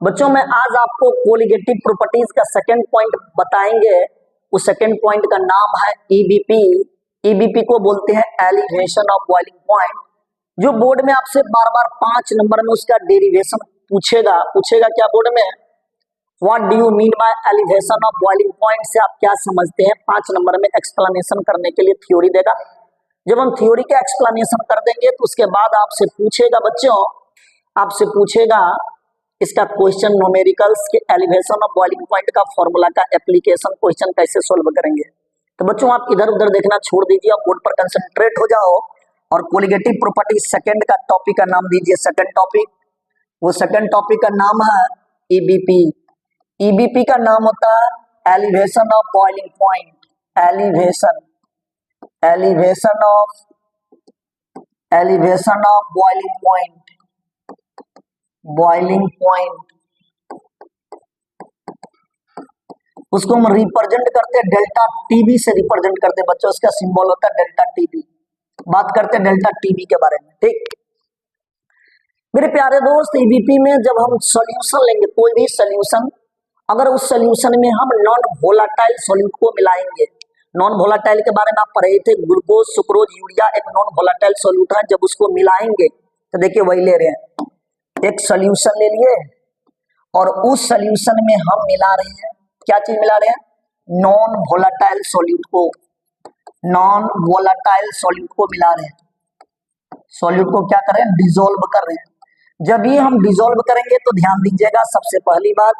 बच्चों मैं आज आपको कोलिगेटिव प्रॉपर्टीज का सेकंड पॉइंट बताएंगे। उस सेकंड पॉइंट का नाम है ईबीपी। ईबीपी को बोलते हैं एलिवेशन ऑफ बॉइलिंग पॉइंट। जो बोर्ड में आपसे बार बार 5 नंबर में उसका डेरिवेशन पूछेगा क्या बोर्ड में, what do you mean by elevation of boiling point से आप क्या समझते हैं। 5 नंबर में एक्सप्लेनेशन करने के लिए थ्योरी देगा। जब हम थ्योरी का एक्सप्लेनेशन कर देंगे तो उसके बाद आपसे पूछेगा बच्चों, आपसे पूछेगा इसका क्वेश्चन न्यूमेरिकल्स के एलिवेशन ऑफ बॉइलिंग पॉइंट का फॉर्मूला का एप्लीकेशन क्वेश्चन कैसे सोल्व करेंगे। तो बच्चों आप इधर उधर देखना छोड़ दीजिए, आप बोर्ड पर कंसंट्रेट हो जाओ और कोलिगेटिव प्रॉपर्टी सेकंड का टॉपिक का नाम दीजिए। सेकंड टॉपिक, वो सेकंड टॉपिक का नाम है ईबीपी। ईबीपी का नाम होता है elevation of boiling point. Elevation of boiling point. Boiling point उसको हम रिप्रेजेंट करते हैं डेल्टा टीबी से रिप्रेजेंट करते हैं बच्चों, इसका सिंबल होता है डेल्टा टीबी। बात करते हैं डेल्टा टीबी के बारे में। ठीक मेरे प्यारे दोस्त, ईबीपी में जब हम सॉल्यूशन लेंगे, कोई भी सॉल्यूशन, अगर उस सॉल्यूशन में हम नॉन वोलाटाइल सॉल्यूट को मिलाएंगे, नॉन वोलाटाइल के बारे में आप पढ़े थे, ग्लूकोज, सुक्रोज, यूरिया एक नॉन वोलाटाइल सॉल्यूट है। जब उसको मिलाएंगे तो देखिए वही ले रहे हैं, एक सॉल्यूशन ले लिए और उस सॉल्यूशन में हम मिला रहे हैं, क्या चीज मिला रहे हैं, नॉन वोलाटाइल सॉल्यूट को, नॉन वोलाटाइल सॉल्यूट को मिला रहे हैं। सॉल्यूट को क्या कर रहे हैं, डिसॉल्व कर रहे हैं। जब ये हम डिसॉल्व करेंगे तो ध्यान दीजिएगा, सबसे पहली बात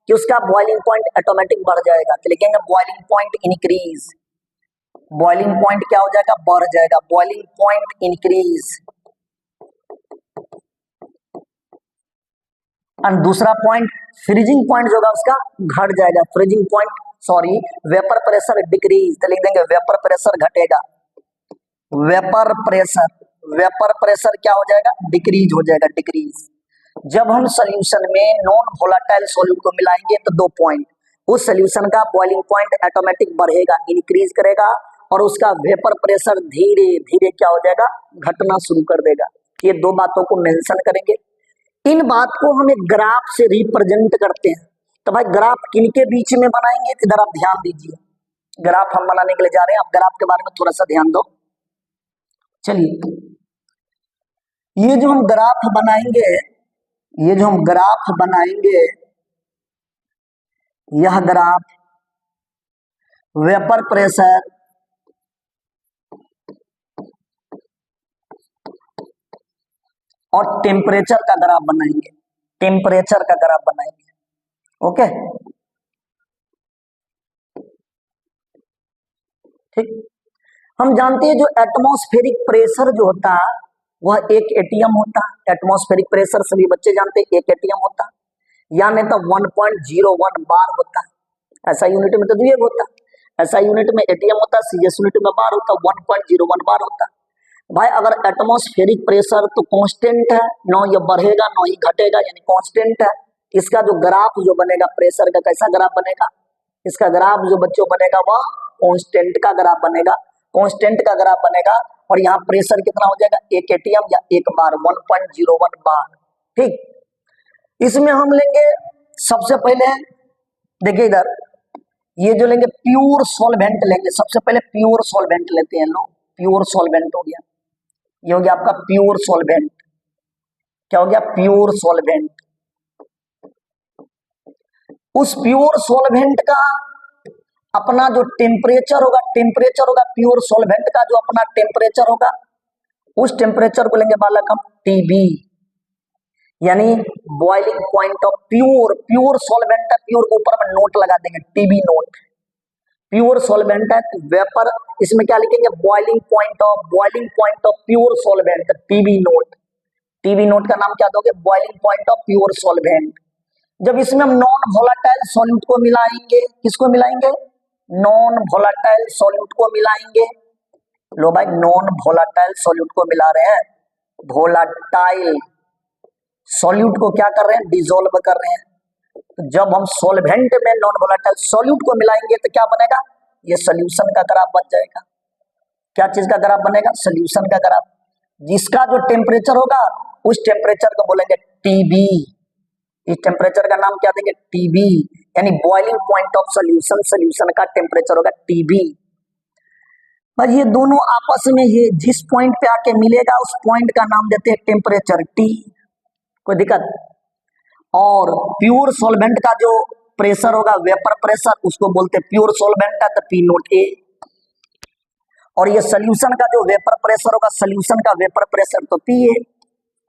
कि उसका बॉइलिंग पॉइंट ऑटोमेटिक बढ़ जाएगा। तो लिखेंगे boiling point increase. Boiling point क्या हो जाएगा, बढ़ जाएगा। Boiling point increase. और दूसरा पॉइंट फ्रीजिंग पॉइंट जो होगा उसका घट जाएगा। Freezing point vapour pressure decrease. तो लिख देंगे वेपर प्रेशर घटेगा। वेपर प्रेशर क्या हो जाएगा, डिक्रीज हो जाएगा, डिक्रीज। जब हम सॉल्यूशन में नॉन वोलाटाइल सॉल्यूट को मिलाएंगे तो 2 पॉइंट, उस सॉल्यूशन का बॉइलिंग पॉइंट ऑटोमेटिक बढ़ेगा, इंक्रीज करेगा और उसका वेपर प्रेशर धीरे धीरे क्या हो जाएगा, घटना शुरू कर देगा। ये 2 बातों को मेंशन करेंगे। इन बात को हम एक ग्राफ से रिप्रेजेंट करते हैं। तो भाई ग्राफ किनके बीच में बनाएंगे, इधर आप ध्यान दीजिए। ग्राफ हम बनाने के लिए जा रहे हैं, आप ग्राफ के बारे में थोड़ा सा ध्यान दो। चलिए ये जो हम ग्राफ बनाएंगे, यह ग्राफ वेपर प्रेशर और टेम्परेचर का ग्राफ बनाएंगे, टेम्परेचर का ग्राफ बनाएंगे। ओके ठीक। हम जानते हैं जो एटमॉस्फेरिक प्रेशर जो होता है वह 1 एटीएम होता है। एटमॉस्फेरिक प्रेशर सभी बच्चे जानते हैं 1 एटीएम होता है, या नहीं तो 1.01 बार होता है। ऐसा यूनिट में तो द्वितीय होता है, ऐसा यूनिट में एटीएम होता है, सीएस यूनिट में बार होता है, 1.01 बार होता है। भाई अगर एटमॉस्फेरिक प्रेशर तो कांस्टेंट है, ना ये बढ़ेगा ना ही घटेगा, यानी कांस्टेंट है। इसका जो ग्राफ जो बनेगा प्रेशर का, कैसा ग्राफ बनेगा, इसका ग्राफ जो बच्चों बनेगा वह कांस्टेंट का ग्राफ बनेगा, कांस्टेंट का ग्राफ बनेगा। और यहाँ प्रेशर कितना हो जाएगा, 1 एटीएम या 1 बार, 1.01 बार। ठीक, इसमें हम लेंगे सबसे पहले, देखिए इधर ये जो लेंगे प्योर सॉल्वेंट लेंगे। सबसे पहले प्योर सॉल्वेंट लेते हैं लोग, प्योर सॉल्वेंट हो गया, ये हो गया आपका प्योर सॉल्वेंट। क्या हो गया, प्योर सॉल्वेंट। उस प्योर सॉल्वेंट का अपना जो टेम्परेचर होगा, प्योर सॉल्वेंट का जो अपना टेम्परेचर होगा, उस टेम्परेचर को लेंगे बालक हम टीबी, यानी boiling point of pure solvent है। प्योर के ऊपर में नोट लगा देंगे, टीबी नोट। प्योर सॉल्वेंट है वेपर, इसमें क्या लिखेंगे, boiling point of pure solvent, TB note. TB note का नाम क्या दोगे, boiling point of pure solvent. जब इसमें हम नॉन वोलाटाइल सॉल्यूट को मिलाएंगे, किसको मिलाएंगे, नॉन वोलाटाइल सॉल्यूट को मिलाएंगे। लो भाई नॉन वोलाटाइल सॉल्यूट को मिला रहे हैं, वोलाटाइल सॉल्यूट को क्या कर रहे हैं, डिसॉल्व कर रहे हैं। जब हम सॉल्वेंट में नॉन वोलाटाइल सॉल्यूट को मिलाएंगे तो क्या बनेगा, ये सॉल्यूशन का ग्राफ बन जाएगा। क्या चीज का ग्राफ बनेगा, सॉल्यूशन का ग्राफ। जिसका जो टेम्परेचर होगा उस टेम्परेचर को बोलेंगे टीबी, इस टेम्परेचर का नाम क्या देंगे, टीबी, यानी boiling point of solution, solution का टेम्परेचर होगा टीबी। और ये दोनों आपस में ये जिस पॉइंट पे आके मिलेगा उस पॉइंट का नाम देते हैं टेम्परेचर टी, कोई दिक्कत। और प्योर सॉल्वेंट का जो प्रेशर होगा वेपर प्रेशर, उसको बोलते हैं प्योर सॉल्वेंट है तो पी नोट ए। और ये सोल्यूशन का जो वेपर प्रेशर होगा, सोल्यूशन का वेपर प्रेशर तो पी ए,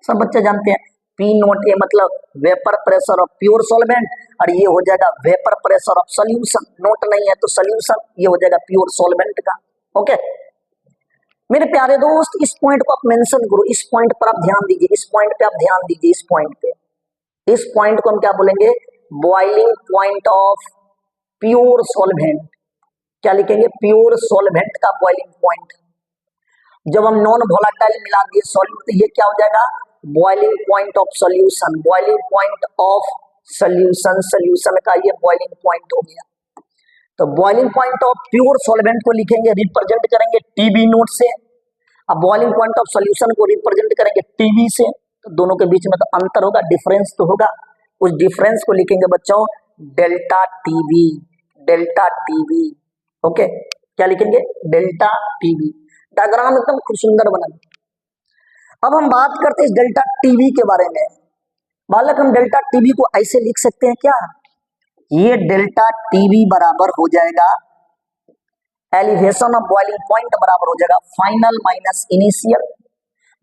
सब बच्चे जानते हैं। पी नोट ए मतलब vapour pressure of pure solvent, और ये हो जाएगा vapour pressure of solution, note नहीं है तो सोल्यूशन, ये हो जाएगा प्योर सॉल्वेंट का। ओके मेरे प्यारे दोस्त, इस पॉइंट को आप मेंशन करो, इस पॉइंट पर आप ध्यान दीजिए, इस पॉइंट पे आप ध्यान दीजिए, इस पॉइंट पे, इस पॉइंट को हम क्या बोलेंगे, boiling point of pure solvent. क्या लिखेंगे, प्योर सॉल्वेंट का बॉइलिंग पॉइंट। जब हम नॉन वोलेटाइल मिला दिए सॉल्यूट तो ये क्या हो जाएगा, boiling point of solution, boiling point of solution, solution का ये बॉइलिंग पॉइंट हो गया। तो boiling point of pure solvent को लिखेंगे, रिप्रेजेंट करेंगे टीबी नोट से। अब बॉइलिंग पॉइंट ऑफ सॉल्यूशन को रिप्रेजेंट करेंगे टीबी से। तो दोनों के बीच में तो अंतर होगा, डिफरेंस तो होगा, उस डिफरेंस को लिखेंगे बच्चों delta TB, delta TB. Okay क्या लिखेंगे, डेल्टा टीबी। डायग्राम एकदम खूब सुंदर बना। अब हम बात करते हैं इस डेल्टा टीबी के बारे में। बालक हम डेल्टा टीबी को ऐसे लिख सकते हैं क्या, ये डेल्टा टीबी बराबर हो जाएगा एलिवेशन ऑफ बॉइलिंग पॉइंट बराबर हो जाएगा final minus initial,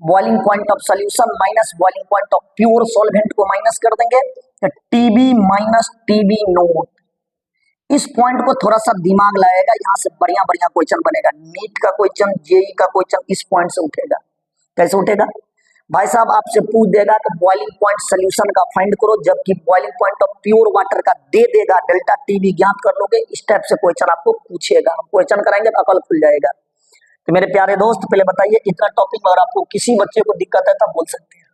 boiling point of solution minus boiling point of pure solvent को माइनस कर देंगे, टीबी माइनस टीबी नोट। इस पॉइंट को थोड़ा सा दिमाग लगाएगा, यहाँ से बढ़िया बढ़िया क्वेश्चन बनेगा, नीट का क्वेश्चन, जेई का क्वेश्चन इस पॉइंट से उठेगा। कैसे उठेगा भाई साहब, आपसे पूछ देगा कि बॉइलिंग पॉइंट सोल्यूशन का फाइंड करो, जबकि boiling point of pure water का दे देगा, डेल्टा टीबी ज्ञात कर लोगे, इस टाइप से क्वेश्चन आपको पूछेगा। क्वेश्चन कराएंगे तो अकल खुल जाएगा। तो मेरे प्यारे दोस्त पहले बताइए इतना टॉपिक में अगर आपको किसी बच्चे को दिक्कत है तब बोल सकते हैं।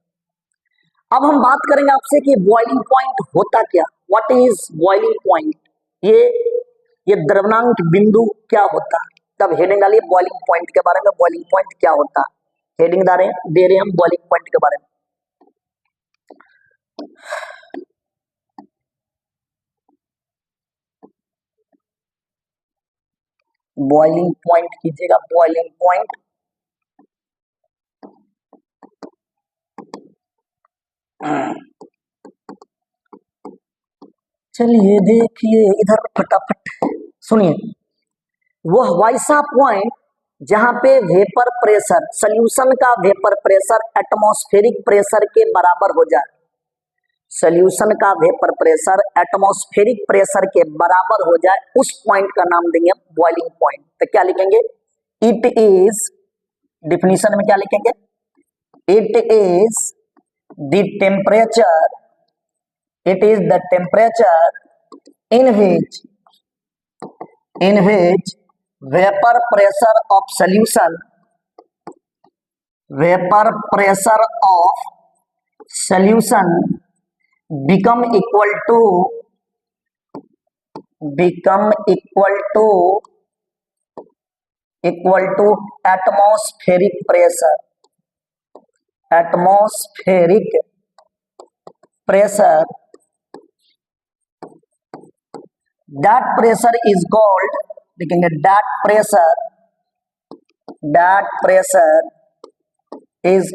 अब हम बात करेंगे आपसे कि बॉइलिंग पॉइंट होता क्या, व्हाट इज बॉइलिंग पॉइंट, ये द्रवनांक बिंदु क्या होता है। तब हेडिंग डालिए बॉइलिंग पॉइंट के बारे में, बॉइलिंग पॉइंट क्या होता है, हेडिंग दे रहे हैं हम बॉइलिंग पॉइंट के बारे में। बॉइलिंग पॉइंट कीजिएगा, बॉइलिंग पॉइंट। चलिए देखिए इधर फटाफट सुनिए, वह वैसा पॉइंट जहां पे वेपर प्रेशर, सॉल्यूशन का वेपर प्रेशर एटमॉस्फेरिक प्रेशर के बराबर हो जाए, सॉल्यूशन का वेपर प्रेशर एटमॉस्फेरिक प्रेशर के बराबर हो जाए, उस पॉइंट का नाम देंगे बॉइलिंग पॉइंट। तो क्या लिखेंगे, इट इज, डिफिनीशन में क्या लिखेंगे, it is the temperature, it is the temperature in which vapor pressure of solution, vapor pressure of solution become equal to atmospheric pressure, atmospheric pressure, that pressure is called, लिखेंगे that pressure is,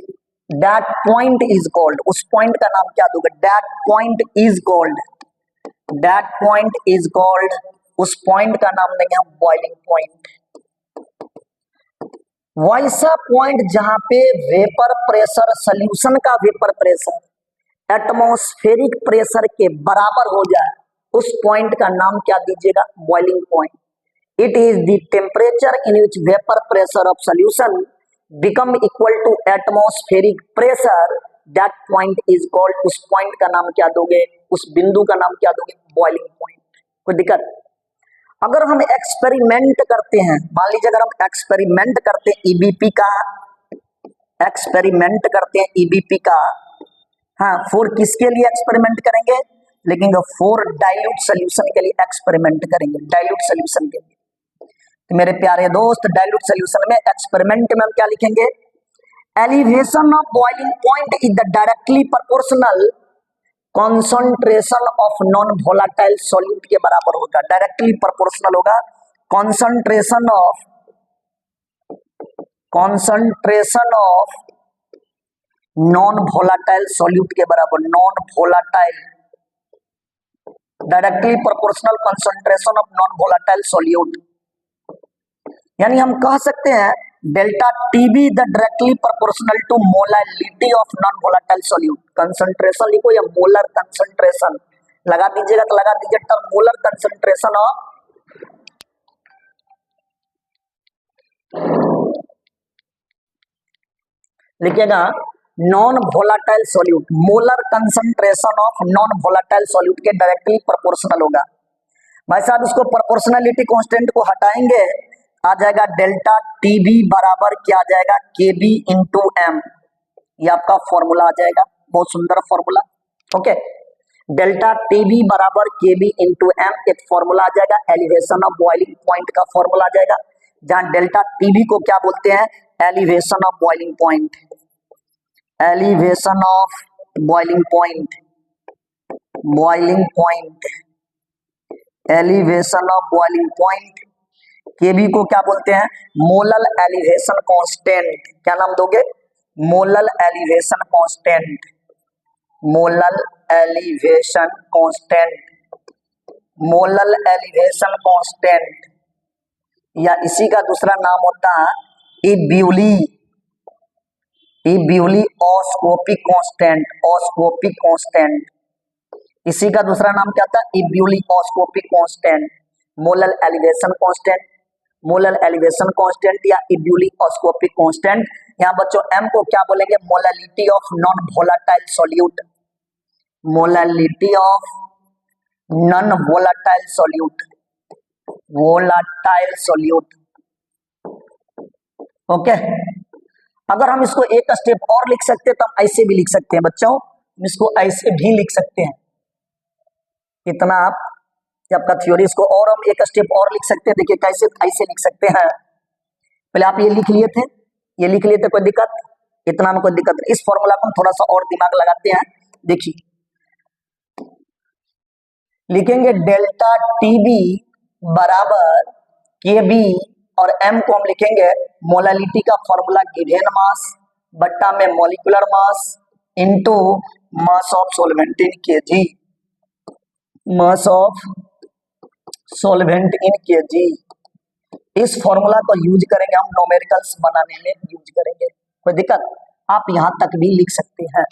that point is called, उस point का नाम क्या दोगे, that point is called, that point is called, उस point का नाम देंगे हम बॉइलिंग पॉइंट। वैसा पॉइंट जहां पे वेपर प्रेशर, सॉल्यूशन का वेपर प्रेशर एटमॉस्फेरिक प्रेशर के बराबर हो जाए, उस पॉइंट का नाम क्या दीजिएगा, boiling point. It is the temperature in which vapour pressure of solution become equal to atmospheric pressure, that point is called, उस पॉइंट का नाम क्या दोगे, उस बिंदु का नाम क्या दोगे, बॉइलिंग पॉइंट। कोई दिक्कत, अगर हम एक्सपेरिमेंट करते हैं, मान लीजिए अगर हम एक्सपेरिमेंट करते हैं ईबीपी का, एक्सपेरिमेंट करते हैं ईबीपी का, हाँ, फॉर किसके लिए एक्सपेरिमेंट करेंगे, लेकिन फॉर डाइल्यूट सोल्यूशन के लिए एक्सपेरिमेंट करेंगे, डाइल्यूट सोल्यूशन के लिए। तो मेरे प्यारे दोस्त डाइल्यूट सोल्यूशन में एक्सपेरिमेंट में हम क्या लिखेंगे, elevation of boiling point is the directly proportional concentration of non volatile solute के बराबर होगा, डायरेक्टली प्रोपोर्शनल होगा concentration of non volatile solute के बराबर, non volatile directly proportional concentration of non volatile solute. यानी हम कह सकते हैं delta TB the directly proportional to molality of non volatile solute. Concentration लिखो या मोलर कंसंट्रेशन लगा दीजिएगा तो लगा दीजिए टर्म मोलर कंसंट्रेशन ऑफ लिखिएगा non volatile solute, molar concentration of non volatile solute के डायरेक्टली प्रोपोर्शनल होगा। भाई साहब इसको प्रोपोर्शनलिटी कांस्टेंट को हटाएंगे, आ जाएगा डेल्टा टीबी बराबर क्या आ जाएगा केबी इंटू एम, ये आपका फॉर्मूला आ जाएगा, बहुत सुंदर फॉर्मूला। ओके, डेल्टा टीबी बराबर केबी इंटू एम एक फॉर्मूला आ जाएगा, एलिवेशन ऑफ बॉइलिंग पॉइंट का फॉर्मूला आ जाएगा, जहां डेल्टा टीबी को क्या बोलते हैं elevation of boiling point, elevation of boiling point, boiling point, elevation of boiling point. KB को क्या बोलते हैं मोलल एलिवेशन कांस्टेंट, क्या नाम दोगे molal elevation constant, molal elevation constant, molal elevation constant, या इसी का दूसरा नाम होता है इब्यूली, इब्यूली ऑस्कोपिक कांस्टेंट, ऑस्कोपिक कांस्टेंट, इसी का दूसरा नाम क्या था ebullioscopic constant, molal elevation constant, molal elevation constant या इब्यूली ऑस्कोपिक कांस्टेंट। यहाँ बच्चों एम को क्या बोलेंगे molality of non volatile solute, molality of non volatile solute, volatile solute. Okay, अगर हम इसको एक स्टेप और लिख सकते हैं तो हम ऐसे भी लिख सकते हैं बच्चों, हम इसको ऐसे भी लिख सकते हैं, कितना आप आपका थ्योरी, इसको और हम एक स्टेप और लिख सकते हैं, देखिए कैसे ऐसे लिख सकते हैं। पहले आप ये लिख लिए थे, ये लिख लिए थे, कोई दिक्कत, इतना में कोई दिक्कत नहीं। इस फॉर्मूला को हम थोड़ा सा और दिमाग लगाते हैं, देखिए लिखेंगे डेल्टा टीबी बराबर केबी और एम को हम लिखेंगे मोलालिटी का फॉर्मूला गिवन मास बट्टा में molecular mass into mass of solvent in KG, mass of solvent in KG. इस फॉर्मूला को यूज करेंगे हम न्यूमेरिकल्स बनाने में यूज करेंगे, कोई दिक्कत, आप यहां तक भी लिख सकते हैं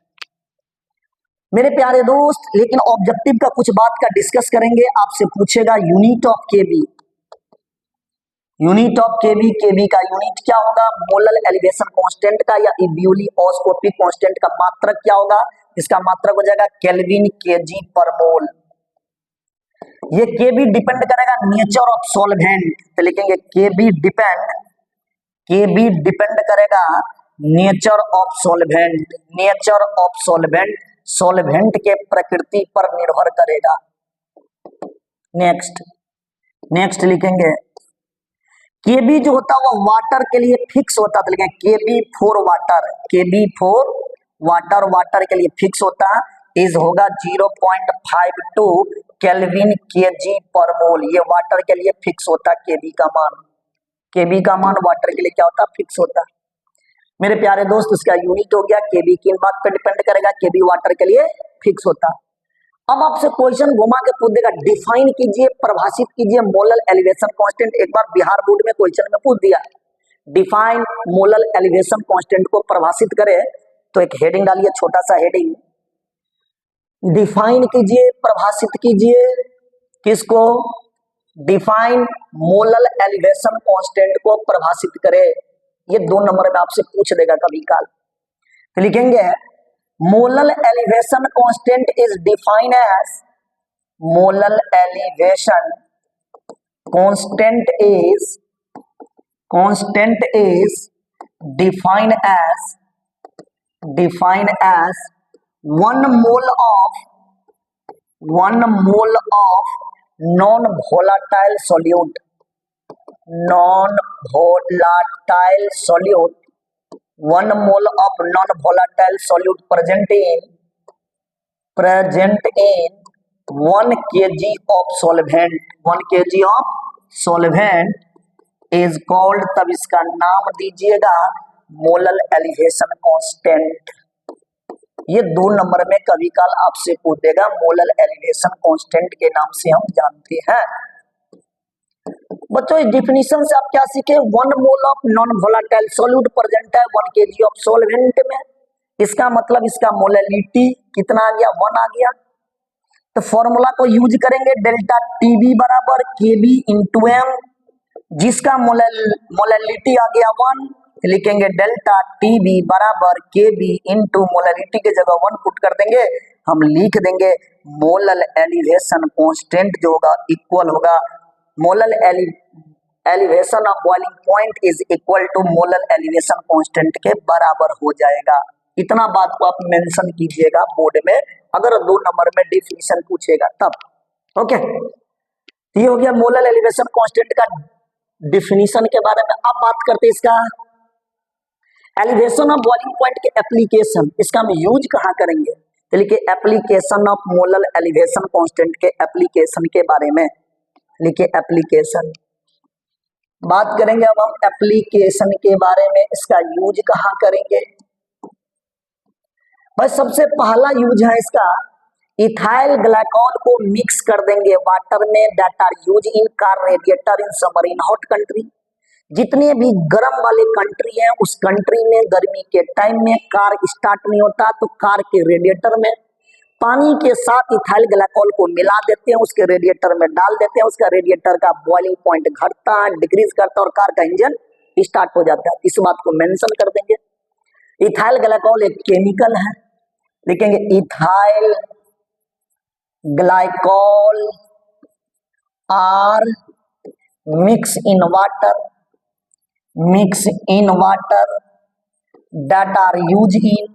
मेरे प्यारे दोस्त। लेकिन ऑब्जेक्टिव का कुछ बात का डिस्कस करेंगे, आपसे पूछेगा unit of KB, unit of KB, KB का यूनिट क्या होगा मोलल एलिवेशन कांस्टेंट का या इब्यूली ऑस्कोपिक कांस्टेंट का मात्रक क्या होगा, इसका मात्रक हो जाएगा केल्विन केजी पर मोल। ये केबी डिपेंड करेगा नेचर ऑफ सॉल्वेंट, तो लिखेंगे केबी डिपेंड करेगा nature of solvent, nature of solvent, solvent के प्रकृति पर निर्भर करेगा। नेक्स्ट लिखेंगे केबी जो होता है वो वाटर के लिए फिक्स होता है, तो लिखेंगे KB for water, KB for water, water के लिए फिक्स होता है, इज होगा 0.52 केल्विन केजी पर मोल, ये वाटर के लिए फिक्स होता है केबी का मान, केबी का मान वाटर के लिए क्या होता है फिक्स होता है। मेरे प्यारे दोस्त इसका यूनिट हो गया, केबी किन बात पर डिपेंड करेगा, केबी वाटर के लिए फिक्स होता है। अब आपसे क्वेश्चन घुमा के पूछ देगा, डिफाइन कीजिए, परिभाषित कीजिए मोलल एलिवेशन कांस्टेंट। एक बार बिहार बोर्ड में क्वेश्चन में पूछ दिया, डिफाइन मोलल एलिवेशन कांस्टेंट को परिभाषित करे, तो एक हेडिंग डालिए, छोटा सा हेडिंग, डिफाइन कीजिए, परिभाषित कीजिए किसको, डिफाइन मोलल एलिवेशन कांस्टेंट को परिभाषित करे। ये 2 नंबर में आपसे पूछ देगा कभी काल, तो लिखेंगे molal elevation constant is defined as, molal elevation constant is defined as 1 mole of non volatile solute, non volatile solute, 1 mole of non volatile solute present in present in 1 kg of solvent, 1 kg of solvent is called, तब इसका नाम दीजिएगा molal elevation constant. ये 2 number में कभी काल आपसे पूछ देगा, मोलल एलिवेशन कांस्टेंट के नाम से हम जानते हैं। बच्चों इस डिफिनीशन से आप क्या सीखे, 1 mole of non volatile solute present है 1 kg ऑफ सॉल्वेंट में, इसका मतलब इसका मोलैलिटी कितना आ गया, 1 आ गया। तो फॉर्मूला को यूज करेंगे, डेल्टा टीबी बराबर केबी इंटू एम, जिसका मोलैलिटी आ गया 1, लिखेंगे डेल्टा टीबी बराबर केबी इंटू मोलैलिटी के जगह 1 पुट कर देंगे, हम लिख देंगे मोलल एलिवेशन कांस्टेंट जो होगा इक्वल होगा molal elevation of boiling point is equal to molal elevation constant के बराबर हो जाएगा। इतना बात को आप मेंशन कीजिएगा बोर्ड में, अगर 2 नंबर में डिफिनीशन पूछेगा तब। ओके, ये हो गया मोलल एलिवेशन कांस्टेंट का डिफिनीशन के बारे में। अब बात करते हैं इसका एलिवेशन ऑफ बॉइलिंग पॉइंट के एप्लीकेशन, इसका हम यूज कहाँ करेंगे, तो लिखिए application of molal elevation constant के एप्लीकेशन के बारे में, लिखिए एप्लीकेशन। बात करेंगे अब हम एप्लीकेशन के बारे में, इसका यूज कहाँ करेंगे। बस सबसे पहला यूज है इसका, इथाइल ग्लाइकॉल को मिक्स कर देंगे वाटर में, that are use in car radiator in summer in hot country. जितने भी गर्म वाले कंट्री हैं उस कंट्री में गर्मी के टाइम में कार स्टार्ट नहीं होता, तो कार के रेडिएटर में पानी के साथ इथाइल ग्लाइकॉल को मिला देते हैं, उसके रेडिएटर में डाल देते हैं, उसका रेडिएटर का बॉइलिंग पॉइंट घटता है, डिक्रीज करता है और कार का इंजन स्टार्ट हो जाता है। इस बात को मेंशन कर देंगे। इथाइल ग्लाइकॉल एक केमिकल है, लिखेंगे ethyl glycol are mix in water, mix in water that are used in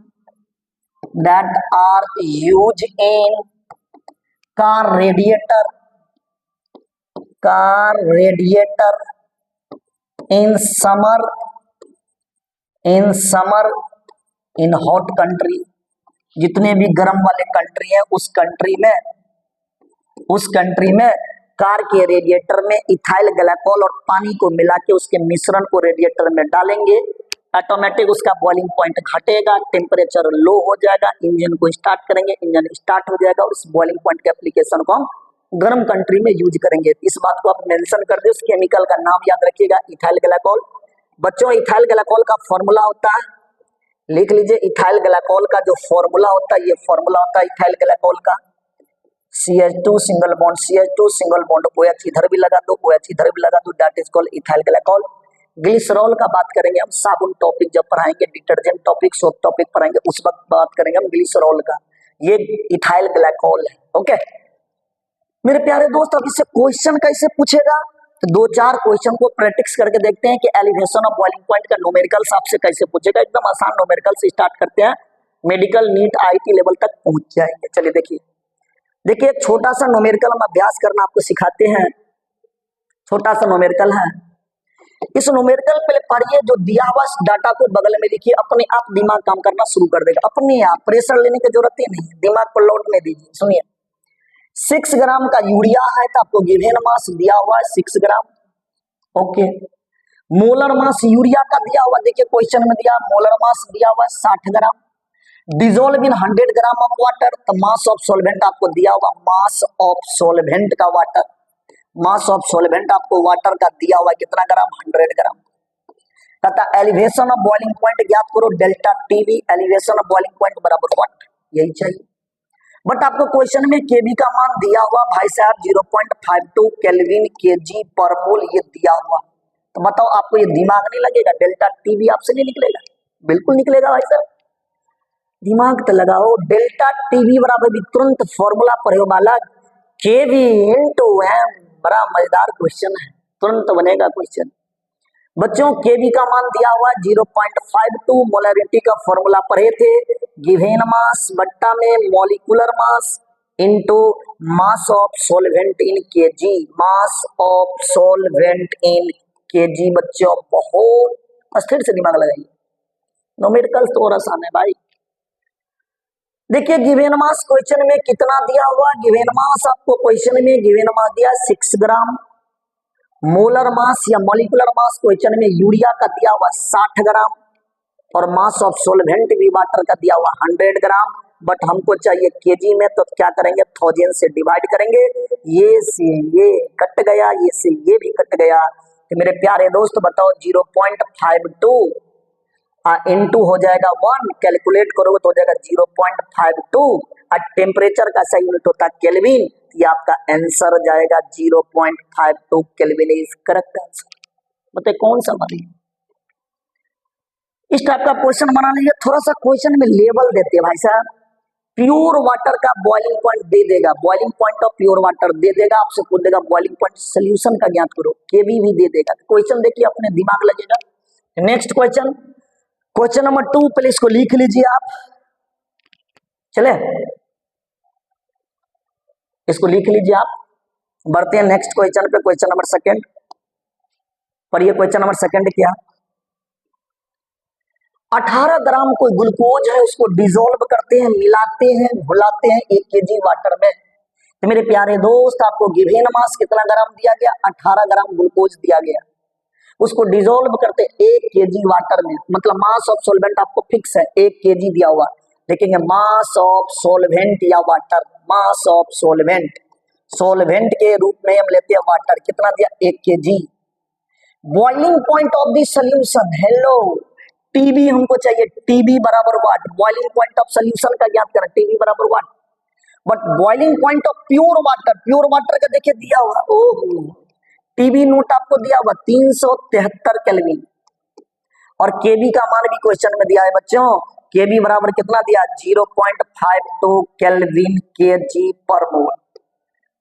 car radiator in summer in hot country। जितने भी गर्म वाले कंट्री है उस कंट्री में कार के रेडिएटर में इथाइल ग्लाइकॉल और पानी को मिला के उसके मिश्रण को रेडिएटर में डालेंगे, ऑटोमेटिक उसका बॉइलिंग पॉइंट घटेगा, टेम्परेचर लो हो जाएगा, इंजन को स्टार्ट करेंगे, इंजन स्टार्ट हो जाएगा और उस बॉइलिंग पॉइंट के एप्लीकेशन को हम गर्म कंट्री में यूज करेंगे। इस बात को आप मेंशन कर दे, उस केमिकल का नाम याद रखिएगा इथाइल ग्लाइकॉल। बच्चों इथाइल ग्लाइकॉल का फॉर्मूला होता है, लिख लीजिए इथाइल ग्लाइकॉल का जो फॉर्मूला होता है, ये फॉर्मूला होता है इथाइल ग्लाइकॉल का CH2 single bond CH2 single bond OH इधर भी लगा दो, OH इधर भी लगा दो, that is called ethyl glycol. Glycerol का बात करेंगे हम साबुन टॉपिक जब पढ़ाएंगे, डिटर्जेंट टॉपिक सोप टॉपिक पढ़ाएंगे, उस वक्त बात करेंगे हम ग्लिसरॉल का। ये इथाइल ग्लाइकॉल है। ओके मेरे प्यारे दोस्त, अब इससे क्वेश्चन कैसे पूछेगा, तो 2-4 क्वेश्चन को प्रैक्टिस करके देखते हैं कि एलिवेशन ऑफ बॉइलिंग पॉइंट का न्यूमेरिकल्स आपसे कैसे पूछेगा। एकदम आसान न्यूमेरिकल से स्टार्ट करते हैं, मेडिकल नीट IIT लेवल तक पहुंच जाएंगे। चलिए देखिए एक छोटा सा न्यूमेरिकल हम अभ्यास करना आपको सिखाते हैं, छोटा सा न्यूमेरिकल है। इस न्यूमेरिकल पे पढ़िए, जो दिया हुआ डाटा को बगल में लिखिए, अपने आप दिमाग काम करना शुरू कर देगा, अपने आप, प्रेशर लेने की जरूरत ही नहीं, दिमाग पर लोड में दीजिए। सुनिए 6 ग्राम का यूरिया है तो आपको गिवन मास दिया हुआ है 6 ग्राम। ओके मोलर मास यूरिया का दिया हुआ, देखिए क्वेश्चन में दिया मोलर मास दिया हुआ 60 gram. Dissolve in 100 gram of water, तो मास ऑफ सॉल्वेंट आपको दिया होगा, मास ऑफ सॉल्वेंट का वाटर, मास ऑफ सॉल्वेंट आपको वाटर का दिया हुआ कितना ग्राम, 100 ग्राम। कहता एलिवेशन ऑफ बॉइलिंग पॉइंट ज्ञात करो, delta TV elevation of boiling point बराबर व्हाट, यही चाहिए। बट आपको क्वेश्चन में केबी का मान दिया हुआ भाई साहब 0.52 केल्विन केजी पर मोल, ये दिया हुआ, तो बताओ आपको ये दिमाग नहीं लगेगा, डेल्टा टीवी आपसे नहीं निकलेगा, बिल्कुल निकलेगा भाई साहब, दिमाग तो लगाओ। डेल्टा टीवी बराबर भी तुरंत फॉर्मूला प्रयोग वाला केवी इंटू एम, बड़ा मजेदार क्वेश्चन है, तुरंत बनेगा क्वेश्चन। बच्चों केवी का मान दिया हुआ 0.52, मोलैरिटी का फॉर्मूला पढ़े थे, गिवन मास बट्टा में molecular mass into mass of solvent in KG, mass of solvent in KG. बच्चों बहुत अस्थिर से दिमाग लगाइए, न्यूमेरिकल्स तो और आसान है भाई। देखिए गिवेन मास क्वेश्चन में कितना दिया हुआ, गिवेन मास आपको क्वेश्चन में गिवेन मास दिया 6 ग्राम। मोलर मास या मॉलिक्यूलर मास क्वेश्चन में यूरिया का दिया हुआ 60 ग्राम और मास ऑफ सोलवेंट भी वाटर का दिया हुआ 100 ग्राम। बट हमको चाहिए केजी में, तो क्या करेंगे 1000 से डिवाइड करेंगे। ये से ये कट गया, ये से ये भी कट गया। तो मेरे प्यारे दोस्त बताओ 0.52 इंटू हो जाएगा 1, कैलकुलेट करोगे तो हो जाएगा 0.52 और टेम्परेचर का सही यूनिट होता है केल्विन। ये आपका आंसर जाएगा 0.52 केल्विन इज करेक्ट आंसर। बताइए कौन सा बने। इस टाइप का क्वेश्चन बना लीजिए। थोड़ा सा क्वेश्चन में लेवल देते हैं भाई साहब। प्योर वाटर का बॉइलिंग पॉइंट दे देगा, boiling point of pure water दे देगा, आपसे पूछ देगा बॉइलिंग पॉइंट सोल्यूशन का ज्ञात करो, केबी भी दे देगा। क्वेश्चन देखिए अपने दिमाग लगेगा। नेक्स्ट क्वेश्चन, क्वेश्चन नंबर 2, पहले इसको लिख लीजिए आप। चले इसको लिख लीजिए आप। बढ़ते हैं नेक्स्ट क्वेश्चन पे, क्वेश्चन नंबर 2 पढ़िए। क्वेश्चन नंबर 2 क्या, 18 ग्राम कोई ग्लूकोज है, उसको डिसॉल्व करते हैं, मिलाते हैं, घुलाते हैं 1 केजी वाटर में। तो मेरे प्यारे दोस्त आपको गिवेन मास कितना ग्राम दिया गया, 18 ग्राम ग्लूकोज दिया गया। उसको डिसॉल्व करते 1 केजी वाटर में, मतलब मास ऑफ सोलवेंट आपको फिक्स है 1 केजी दिया हुआ। देखेंगे मास ऑफ सोलवेंट या water, mass of solvent, solvent के रूप में हम लेते हैं वाटर, कितना दिया 1 KG. Boiling point of the solution, हेलो टीबी हमको चाहिए, टीबी बराबर what, boiling point of solution का ज्ञात करना, टीबी बराबर what. But boiling point of pure water, pure water का देखिए दिया हुआ, ओहो टीबी नोट आपको दिया हुआ 373 केल्विन और केबी का मान भी क्वेश्चन में दिया है बच्चों। केबी बराबर कितना दिया 0.52 केल्विन केजी पर मोल।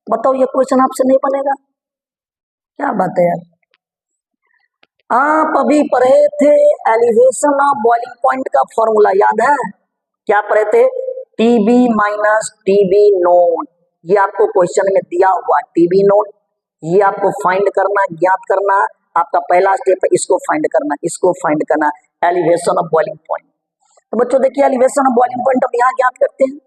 बताओ ये क्वेश्चन आपसे नहीं बनेगा, क्या बात है यार। आप अभी पढ़े थे एलिवेशन ऑफ बॉइलिंग पॉइंट का फॉर्मूला, याद है क्या पढ़े थे, टीबी माइनस टीबी नोट। ये आपको क्वेश्चन में दिया हुआ टीबी नोट, ये आपको फाइंड करना, ज्ञात करना। आपका पहला स्टेप है इसको फाइंड करना, इसको फाइंड करना, एलिवेशन ऑफ बॉइलिंग पॉइंट। तो बच्चों देखिए एलिवेशन ऑफ बॉइलिंग पॉइंट हम यहाँ ज्ञात करते हैं,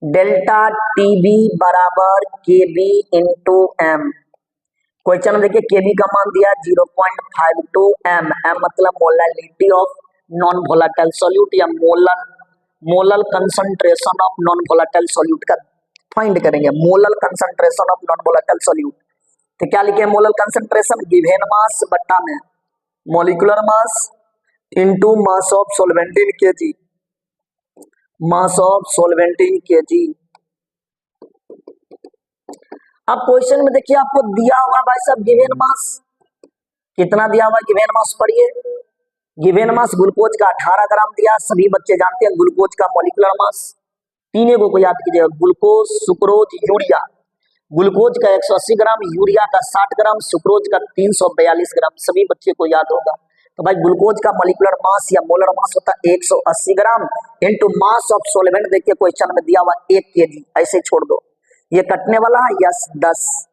डेल्टा टीबी बराबर केबी इंटू एम। क्वेश्चन में देखिए केबी का मान दिया 0.52 एम, एम मतलब molality of non volatile solute या molal concentration of non volatile solute का फाइंड करेंगे, molal concentration of non volatile solute. तो क्या लिखे मोलल कंसंट्रेशन, गिवेन मास बट्टा में molecular mass into mass of solvent in KG, mass of solvent in KG. अब question में देखिए आपको दिया हुआ भाई साहब गिवेन मास कितना दिया हुआ, गिवेन मास पढ़िए। गिवेन मास ग्लूकोज का 18 ग्राम दिया, सभी बच्चे जानते हैं ग्लूकोज का मॉलिक्यूलर मास तीनों को याद कीजिएगा, ग्लूकोज सुक्रोज यूरिया। ग्लूकोज का 180 ग्राम, यूरिया का 60 ग्राम, सुक्रोज का 342 ग्राम, सभी बच्चे को याद होगा। तो भाई ग्लूकोज का मॉलिक्यूलर मास या मोलर मास होता है 180 gram into mass of solvent, देखिए क्वेश्चन में दिया हुआ 1 केजी, ऐसे छोड़ दो, ये कटने वाला है, यस 10।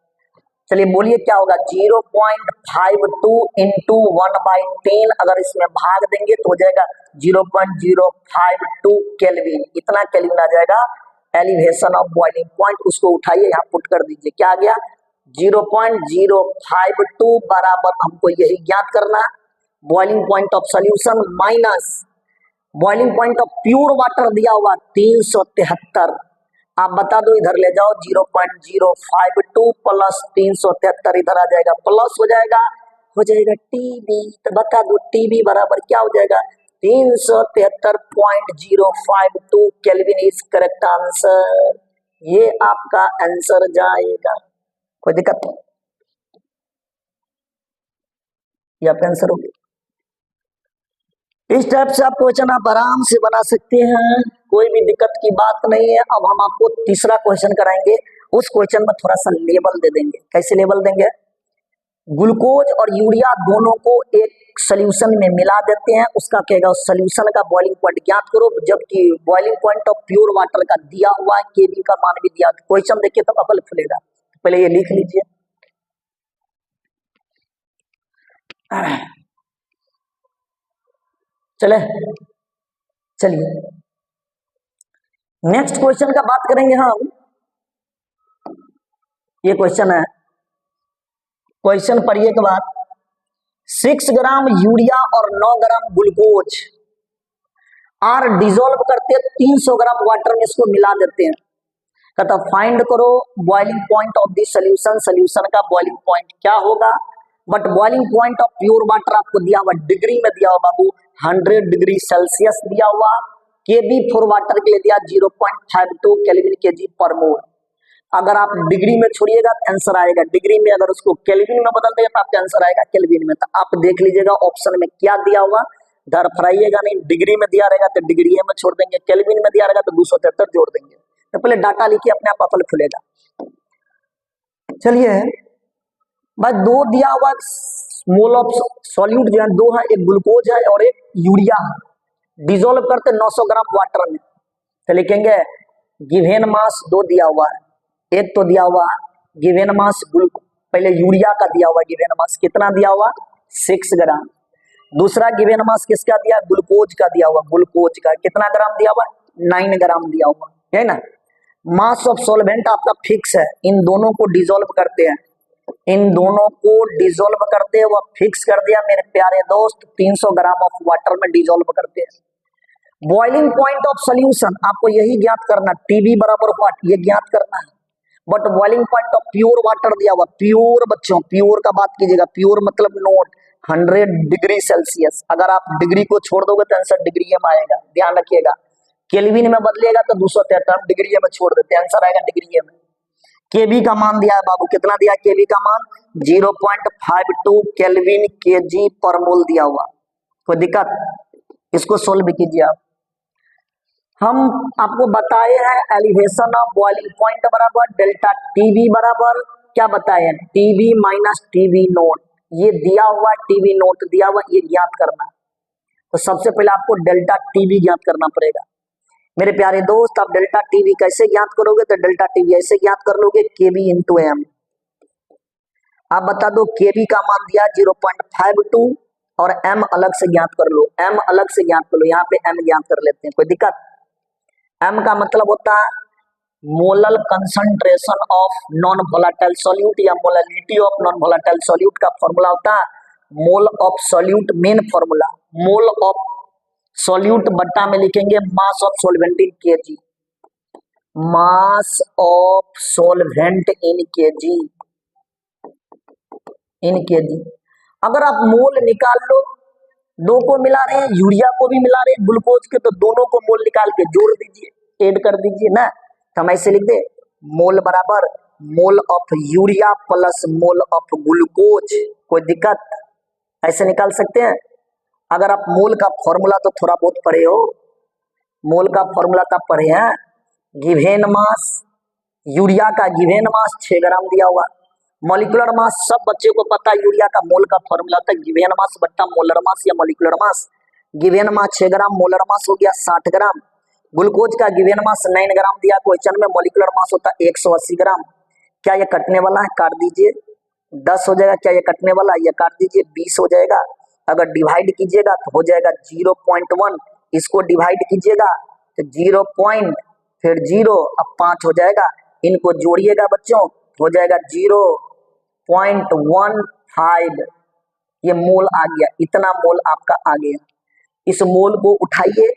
चलिए बोलिए क्या होगा 0.52 इंटू 1/10, अगर इसमें भाग देंगे तो हो जाएगा 0.052 केल्विन, इतना केल्विन आ जाएगा एलिवेशन ऑफ बॉइलिंग पॉइंट। उसको उठाइए यहाँ पुट कर दीजिए, क्या आ गया 0.052 बराबर हमको यही ज्ञात करना, boiling point of solution minus boiling point of pure water दिया हुआ 373। आप बता दो इधर ले जाओ 0.052 प्लस 373 इधर आ जाएगा, प्लस हो जाएगा टीबी। तो बता दो टीबी बराबर क्या हो जाएगा 373.052 केल्विन इज करेक्ट आंसर। ये आपका आंसर जाएगा, कोई दिक्कत नहीं, ये आपका आंसर होगी। इस टाइप से आप क्वेश्चन आप आराम से बना सकते हैं, कोई भी दिक्कत की बात नहीं है। अब हम आपको तीसरा क्वेश्चन कराएंगे, उस क्वेश्चन में थोड़ा सा लेवल दे देंगे। कैसे लेवल देंगे, ग्लूकोज और यूरिया दोनों को एक सोल्यूशन में मिला देते हैं, उसका कहेगा उस सोल्यूशन का बॉइलिंग पॉइंट ज्ञात करो, जबकि boiling point of pure water का दिया हुआ है, केबी का मान भी दिया। क्वेश्चन देखिए तो अकल खुलेगा, पहले ये लिख लीजिए। चले चलिए नेक्स्ट क्वेश्चन का बात करेंगे हम। ये क्वेश्चन है, क्वेश्चन पढ़िए के बाद 6 ग्राम यूरिया और 9 ग्राम ग्लूकोज आर डिजोल्व करते 300 ग्राम वाटर में इसको मिला देते हैं। कहता फाइंड करो boiling point of the solution, solution का बॉइलिंग पॉइंट क्या होगा। But boiling point of pure water आपको दिया हुआ डिग्री में दिया हुआ बाबू 100 डिग्री सेल्सियस दिया हुआ। केबी फॉर वाटर के लिए दिया 0.52 केल्विन केजी पर मोल। अगर आप डिग्री में छोड़िएगा तो आंसर आएगा डिग्री में, अगर उसको केल्विन में बदल देगा तो आपका आंसर आएगा केल्विन में। तो आप देख लीजिएगा ऑप्शन में क्या दिया हुआ, धरफराइएगा नहीं। डिग्री में दिया रहेगा तो डिग्री में छोड़ देंगे, केल्विन में दिया रहेगा तो 273 जोड़ देंगे। तो पहले डाटा लिखिए, अपने आप पता खुलेगा। चलिए बस दो दिया हुआ मोल ऑफ सॉल्यूट जो है दो है, एक ग्लूकोज है और एक यूरिया है। डिजोल्व करते 900 ग्राम वाटर में, तो लिखेंगे गिवेन मास दो दिया हुआ है। एक तो दिया हुआ गिवेन मास पहले यूरिया का दिया हुआ गिवेन मास कितना दिया हुआ 6 ग्राम। दूसरा गिवेन मास किसका दिया, ग्लूकोज का दिया हुआ। ग्लूकोज का कितना ग्राम दिया हुआ 9 ग्राम दिया हुआ है ना। मास ऑफ सॉल्वेंट आपका फिक्स है, इन दोनों को डिजोल्व करते हैं, इन दोनों को डिजोल्व करते हैं। वो फिक्स कर दिया मेरे प्यारे दोस्त 300 ग्राम ऑफ वाटर में डिजोल्व करते हैं। बॉइलिंग पॉइंट ऑफ सोल्यूशन आपको यही ज्ञात करना, टीबी बराबर व्हाट ये ज्ञात करना है। But boiling point of pure water दिया हुआ, प्योर बच्चों प्योर का बात कीजिएगा, प्योर मतलब नोट 100 डिग्री सेल्सियस। अगर आप डिग्री को छोड़ दोगे तो आंसर डिग्री में आएगा, ध्यान रखिएगा। केल्विन में बदलिएगा तो 273 डिग्री में छोड़ देते हैं, आंसर आएगा डिग्री में। केबी का मान दिया है बाबू, कितना दिया केबी का मान 0.52 केल्विन केजी पर मोल दिया हुआ। कोई दिक्कत, इसको सोल्व कीजिए आप। हम आपको बताए हैं एलिवेशन ऑफ बॉइलिंग पॉइंट बराबर डेल्टा टीबी बराबर क्या बताए हैं, टीबी माइनस टीबी नोट। ये दिया हुआ टीबी नोट दिया हुआ, ये ज्ञात करना। तो सबसे पहले आपको डेल्टा टीबी ज्ञात करना पड़ेगा मेरे प्यारे दोस्त। आप डेल्टा टीबी कैसे ज्ञात करोगे, तो डेल्टा टीबी ऐसे ज्ञात कर लोगे केबी इंटू एम। आप बता दो केबी का मान दिया 0.52 और एम अलग से ज्ञात कर लो, एम अलग से ज्ञात कर लो। यहाँ पे एम ज्ञात कर लेते हैं, कोई दिक्कत। एम का मतलब होता है molal concentration of non volatile solute या molality of non volatile solute का फॉर्मूला होता है mole of solute. Main formula mole of solute बट्टा में लिखेंगे मास of solvent in KG, mass of solvent in KG, in KG. अगर आप मोल निकाल लो, दो को मिला रहे हैं, यूरिया को भी मिला रहे हैं ग्लूकोज के, तो दोनों को मोल निकाल के जोड़ दीजिए, ऐड कर दीजिए ना। तो हम ऐसे लिख दे मोल बराबर mole of urea plus mole of glucose. कोई दिक्कत, ऐसे निकाल सकते हैं। अगर आप मोल का फॉर्मूला तो थोड़ा बहुत पढ़े हो, मोल का फॉर्मूला तब पढ़े हैं। गिवेन मास यूरिया का गिवेन मास 6 ग्राम दिया हुआ, मॉलिक्यूलर मास सब बच्चे को पता है। यूरिया का मोल का फॉर्मूला होता है गिवेन मास बट्टा मोलर मास या मॉलिक्यूलर मास। गिवेन मास 6 ग्राम, मोलर मास हो गया 60 ग्राम। ग्लूकोज का गिवेन मास 9 ग्राम दिया क्वेश्चन में, मॉलिक्यूलर मास होता है 180 ग्राम। क्या ये कटने वाला है, काट दीजिए 10 हो जाएगा। क्या ये कटने वाला है, ये काट दीजिए 20 हो जाएगा। अगर डिवाइड कीजिएगा तो हो जाएगा 0.1, इसको डिवाइड कीजिएगा तो 0 फिर 0 अब 5 हो जाएगा। इनको जोड़िएगा बच्चों, हो जाएगा 0.15। ये मोल आ गया, इतना मोल आपका आ गया। इस मोल को उठाइए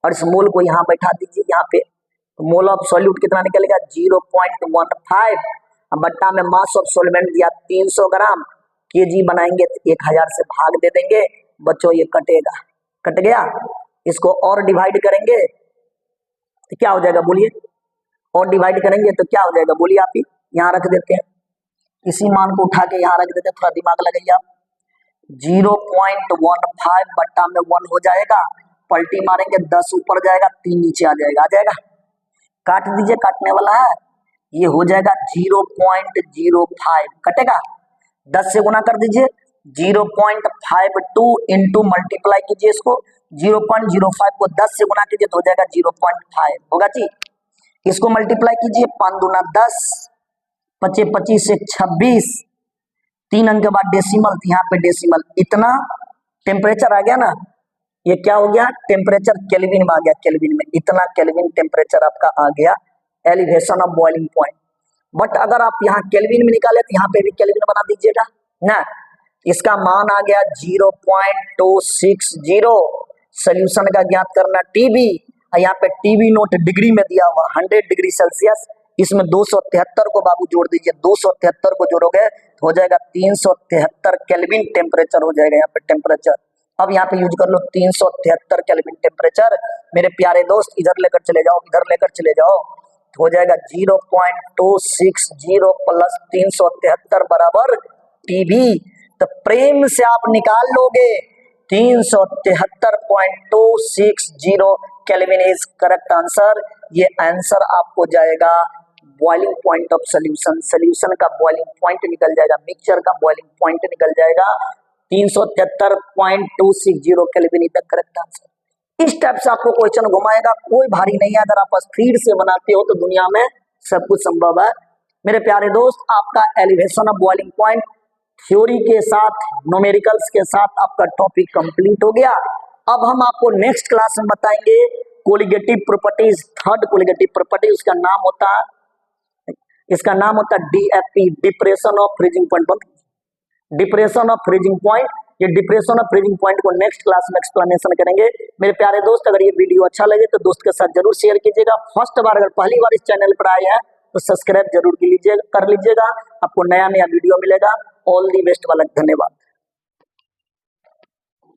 और इस मोल को यहाँ बैठा दीजिए यहाँ पे, तो मोल ऑफ सॉल्यूट कितना निकलेगा 0.15। बट्टा में मास ऑफ सॉल्वेंट दिया 300 ग्राम, केजी बनाएंगे तो 1000 से भाग दे देंगे बच्चों, ये कटेगा, कट गया। इसको और डिवाइड करेंगे तो क्या हो जाएगा बोलिए, और डिवाइड करेंगे तो क्या हो जाएगा बोलिए आप ही। यहाँ रख देते हैं, इसी मान को उठा के यहाँ रख देते हैं, थोड़ा दिमाग लगाइए आप। 0.15 बट्टा में 1 हो जाएगा, पलटी मारेंगे 10 ऊपर जाएगा 3 नीचे आ जाएगा, आ जाएगा। काट दीजिए, काटने वाला है, ये हो जाएगा 0.05 कटेगा। 10 से गुना कर दीजिए, 0.52 इंटू मल्टीप्लाई कीजिए इसको, 0.05 को 10 से गुना कीजिए तो हो जाएगा 0.5 होगा जी। इसको मल्टीप्लाई कीजिए, 5 दूना 10, 25 25 से 26, 3 अंक के बाद डेसिमल, यहाँ पे डेसिमल, इतना टेम्परेचर आ गया ना। ये क्या हो गया, टेम्परेचर केल्विन में आ गया, केल्विन में इतना केल्विन टेम्परेचर आपका आ गया, elevation of boiling point. But अगर आप यहाँ केल्विन में निकाले तो यहाँ पे भी केल्विन बना दीजिएगा ना। इसका मान आ गया 0.260। सोल्यूशन का ज्ञात करना टीबी, यहाँ पे टीबी नोट डिग्री में दिया हुआ 100 डिग्री सेल्सियस। इसमें 273 को बाबू जोड़ दीजिए, 273 को जोड़ोगे तो हो जाएगा 373 केल्विन टेम्परेचर हो जाएगा यहाँ पे टेम्परेचर। अब यहाँ पे यूज कर लो 373 केल्विन टेम्परेचर। मेरे प्यारे दोस्त इधर लेकर चले जाओ, इधर लेकर चले जाओ, हो जाएगा 0.260 प्लस 373 बराबर टीबी। तो प्रेम से आप निकाल लोगे 373.260 केल्विन इज करेक्ट आंसर। ये आंसर आपको जाएगा boiling point of solution, solution का बॉइलिंग पॉइंट निकल जाएगा, मिक्सचर का बॉइलिंग पॉइंट निकल जाएगा 373.260 केल्विन तक करेक्ट आंसर। इस टाइप से आपको क्वेश्चन घुमाएगा, कोई भारी नहीं है। अगर आप स्पीड से बनाते हो तो दुनिया में सब कुछ संभव है। मेरे प्यारे दोस्त, आपका elevation of boiling point theory के साथ, न्यूमेरिकल्स के साथ आपका टॉपिक कंप्लीट हो गया। अब हम आपको नेक्स्ट क्लास में बताएंगे colligative properties, third colligative property, इसका नाम होता है DFP, depression of freezing point. Depression of freezing point, ये डिप्रेशन ऑफ फ्रीजिंग पॉइंट को नेक्स्ट क्लास में एक्सप्लेनेशन करेंगे। मेरे प्यारे दोस्त, अगर ये वीडियो अच्छा लगे तो दोस्त के साथ जरूर शेयर कीजिएगा। फर्स्ट बार अगर पहली बार इस चैनल पर आए हैं तो सब्सक्राइब जरूर कर लीजिएगा। आपको नया नया वीडियो मिलेगा। ऑल दी बेस्ट वाला, धन्यवाद।